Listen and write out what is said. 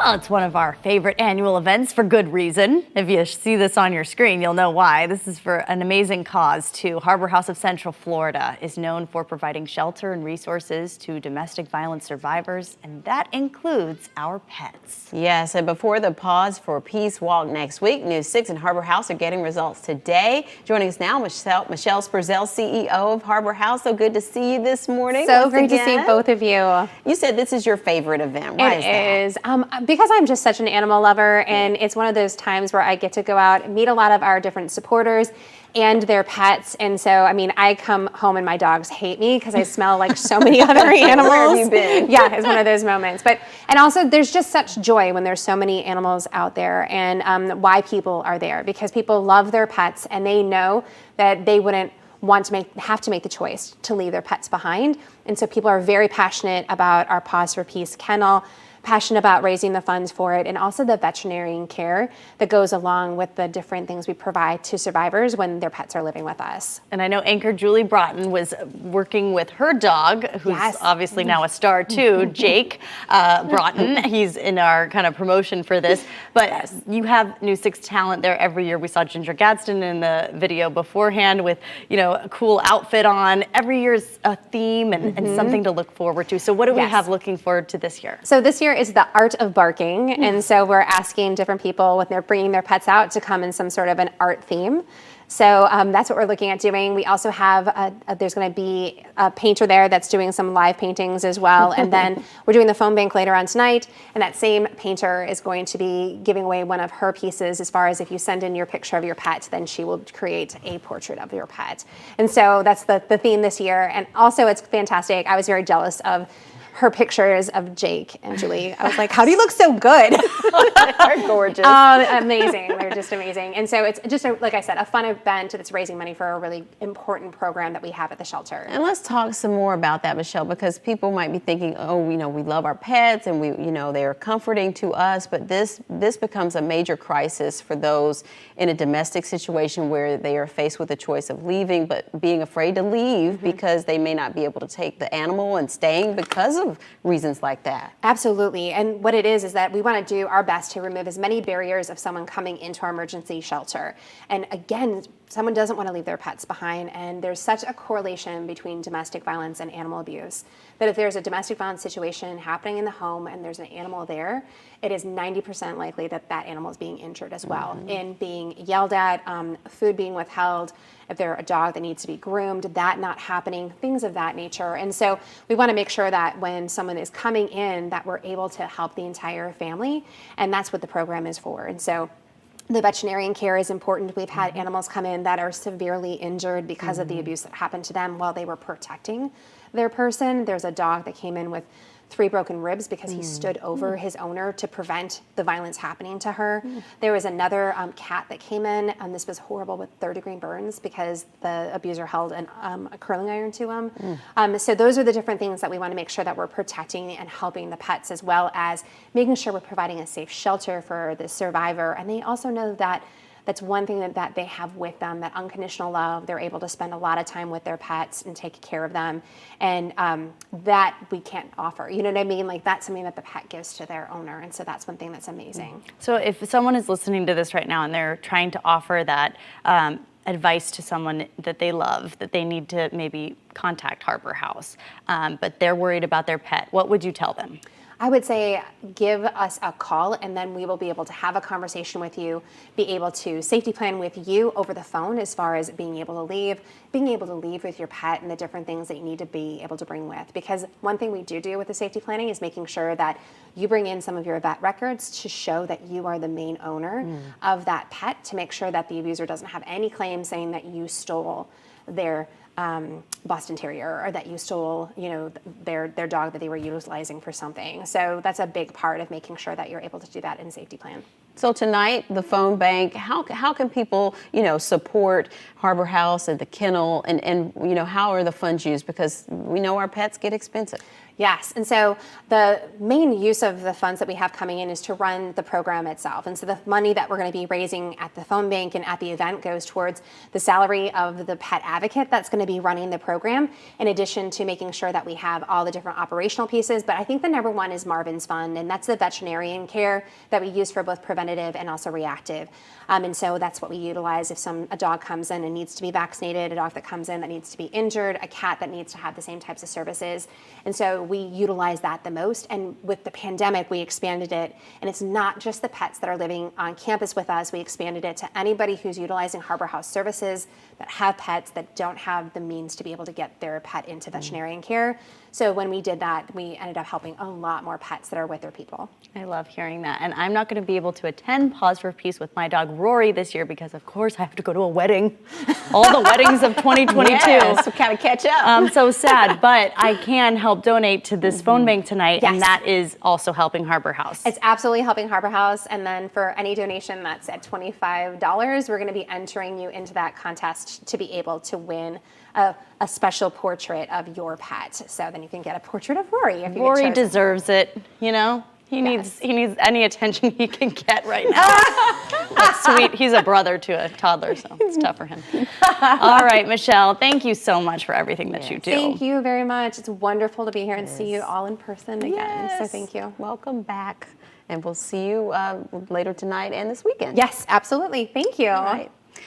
Well, it's one of our favorite annual events for good reason. If you see this on your screen, you'll know why. This is for an amazing cause, too. Harbor House of Central Florida is known for providing shelter and resources to domestic violence survivors, and that includes our pets. Yes, and before the Pause for Peace walk next week, News 6 and Harbor House are getting results today. Joining us now, Michelle Sperzel, CEO of Harbor House. So good to see you this morning. So great to see both of you. You said this is your favorite event. Why is that? It is. Because I'm just such an animal lover, and it's one of those times where I get to go out and meet a lot of our different supporters and their pets. And so, I mean, I come home and my dogs hate me because I smell like so many other animals. Where have you been? Yeah, it's one of those moments. And also there's just such joy when there's so many animals out there, and why people are there, because people love their pets and they know that they wouldn't want to have to make the choice to leave their pets behind. And so people are very passionate about our Pause for Peace kennel, passionate about raising the funds for it, and also the veterinarian care that goes along with the different things we provide to survivors when their pets are living with us. And I know anchor Julie Broughton was working with her dog, who's obviously now a star too, Jake Broughton. He's in our kind of promotion for this. But you have News 6 talent there every year. We saw Ginger Gadsden in the video beforehand with, you know, a cool outfit on. Every year's a theme and something to look forward to. So what do we have looking forward to this year? So this year is the art of barking, and so we're asking different people when they're bringing their pets out to come in some sort of an art theme. So that's what we're looking at doing. We also have, there's going to be a painter there that's doing some live paintings as well. And then we're doing the phone bank later on tonight. And that same painter is going to be giving away one of her pieces, as far as if you send in your picture of your pet, then she will create a portrait of your pet. And so that's the theme this year. And also it's fantastic. I was very jealous of her pictures of Jake and Julie. I was like, how do you look so good? They're gorgeous. Amazing. They're just amazing. And so it's just, like I said, a fun event that's raising money for a really important program that we have at the shelter. And let's talk some more about that, Michelle, because people might be thinking, oh, you know, we love our pets and we, you know, they're comforting to us, but this becomes a major crisis for those in a domestic situation where they are faced with the choice of leaving, but being afraid to leave because they may not be able to take the animal and staying because of reasons like that. Absolutely. And what it is that we want to do our best to remove as many barriers of someone coming into our emergency shelter. And again, someone doesn't want to leave their pets behind, and there's such a correlation between domestic violence and animal abuse that if there's a domestic violence situation happening in the home and there's an animal there, it is 90% likely that that animal is being injured as well, and being yelled at, food being withheld, if they're a dog that needs to be groomed, that not happening, things of that nature. And so we want to make sure that when someone is coming in, that we're able to help the entire family, and that's what the program is for. And so the veterinarian care is important. We've had animals come in that are severely injured because of the abuse that happened to them while they were protecting their person. There's a dog that came in with 3 broken ribs because he stood over his owner to prevent the violence happening to her. There was another cat that came in, and this was horrible, with 3rd-degree burns because the abuser held a curling iron to him. So those are the different things that we want to make sure that we're protecting and helping the pets, as well as making sure we're providing a safe shelter for the survivor. And they also know that that's one thing that they have with them, that unconditional love. They're able to spend a lot of time with their pets and take care of them. And that we can't offer. You know what I mean? Like, that's something that the pet gives to their owner. And so that's one thing that's amazing. So if someone is listening to this right now and they're trying to offer that advice to someone that they love, that they need to maybe contact Harbor House, but they're worried about their pet, what would you tell them? I would say give us a call, and then we will be able to have a conversation with you, be able to safety plan with you over the phone as far as being able to leave with your pet and the different things that you need to be able to bring with. Because one thing we do with the safety planning is making sure that you bring in some of your vet records to show that you are the main owner of that pet, to make sure that the abuser doesn't have any claim saying that you stole their Boston Terrier, or that you stole, you know, their dog that they were utilizing for something. So that's a big part of making sure that you're able to do that in safety plan. So tonight, the phone bank, how can people, you know, support Harbor House and the kennel, and you know, how are the funds used? Because we know our pets get expensive. Yes, and so the main use of the funds that we have coming in is to run the program itself. And so the money that we're going to be raising at the phone bank and at the event goes towards the salary of the pet advocate that's going to be running the program, in addition to making sure that we have all the different operational pieces. But I think the number one is Marvin's Fund, and that's the veterinarian care that we use for both preventative and also reactive. And so that's what we utilize if a dog comes in and needs to be vaccinated, a dog that comes in that needs to be injured, a cat that needs to have the same types of services. And so we utilize that the most. And with the pandemic, we expanded it. And it's not just the pets that are living on campus with us. We expanded it to anybody who's utilizing Harbor House services that have pets that don't have the means to be able to get their pet into veterinarian care. So when we did that, we ended up helping a lot more pets that are with their people. I love hearing that. And I'm not going to be able to attend Pause for Peace with my dog Rory this year because, of course, I have to go to a wedding. All the weddings of 2022. Yes, kind of catch up. I'm so sad, but I can help donate to this phone bank tonight, and that is also helping Harbor House. It's absolutely helping Harbor House. And then for any donation that's at $25, we're going to be entering you into that contest to be able to win a special portrait of your pet. So then you can get a portrait of Rory if you Rory get chosen. deserves it, you know? He needs any attention he can get right now. That's sweet. He's a brother to a toddler, so it's tough for him. All right, Michelle, thank you so much for everything that you do. Thank you very much. It's wonderful to be here and see you all in person again. So thank you. Welcome back. And we'll see you later tonight and this weekend. Yes, absolutely. Thank you. All right.